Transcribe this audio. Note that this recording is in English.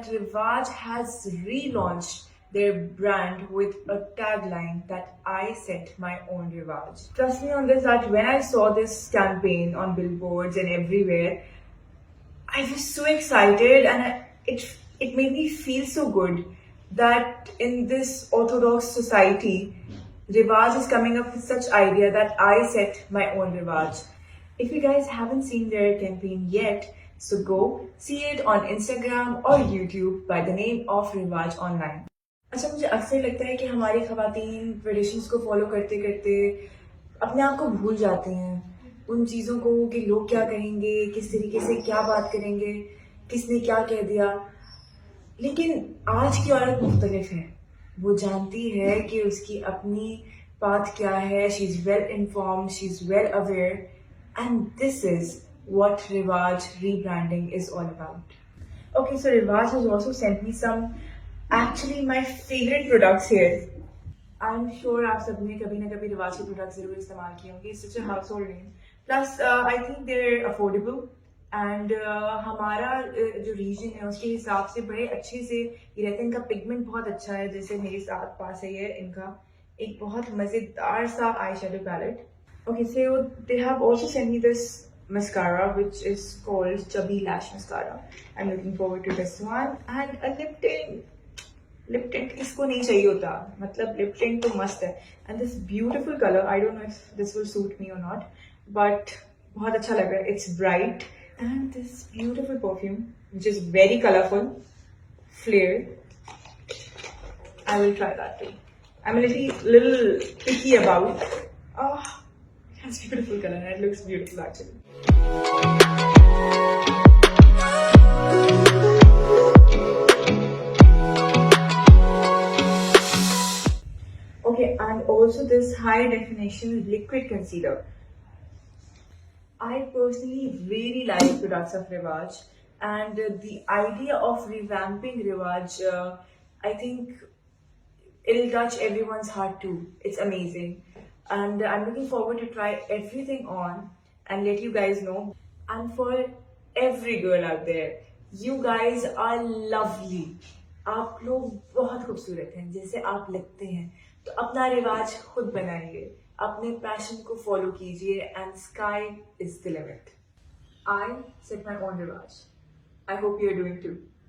that Rivaj has relaunched their brand with a tagline that I set my own Rivaj. Trust me on this that when I saw this campaign on billboards and everywhere, I was so excited and it made me feel so good that in this orthodox society, Rivaj is coming up with such idea that I set my own Rivaj. If you guys haven't seen their campaign yet, so go see it on Instagram or YouTube by the name of Rivaj Online. अच्छा मुझे अक्सर लगता है कि हमारी खवातीन traditions को follow करते करते अपने आप को भूल जाते हैं उन चीज़ों को कि लोग क्या कहेंगे, किस तरीके से क्या बात करेंगे, किसने क्या कह दिया। लेकिन आज की औरत मुख्तलिफ है, वो जानती है कि उसकी अपनी बात क्या है, she is well informed, she is well aware, and this is what Rivaj rebranding is all about. Okay, so Rivaj has also sent me some actually my favorite products here. I'm sure आप सबने कभी ना कभी रिवाज के product जरूर इस्तेमाल किए होंगे. It's such a household name. Plus, I think they're affordable and हमारा जो रीजन है उसके हिसाब से बड़े अच्छे से ये रहते हैं. इनका पिगमेंट बहुत अच्छा है. जैसे मेरे साथ पास है ये इनका एक बहुत मजेदार सा eye shadow palette. Okay, so they have also sent me this mascara which is called Chubby Lash Mascara. I'm looking forward to this one. And a lip tint. Lip tint किसको नहीं चाहिए होता, मतलब lip tint तो मस्त है. And this beautiful color, I don't know if this will suit me or not, but बहुत अच्छा लग रहा है. It's bright. And this beautiful perfume which is very colorful, flared. I will try that too. I'm a little picky about. Oh, it has beautiful color and it looks beautiful actually. Okay, and also this high definition liquid concealer. I personally really like products of Rivaj, and the idea of revamping Rivaj, I think it'll touch everyone's heart too. It's amazing. And I'm looking forward to try everything on and let you guys know. And for every girl out there, you guys are lovely. आप लोग बहुत खूबसूरत हैं जैसे आप लगते हैं. तो अपना रिवाज खुद बनाइए, अपने पैशन को फॉलो कीजिए and sky is the limit. I set my own रिवाज. I hope you're doing too.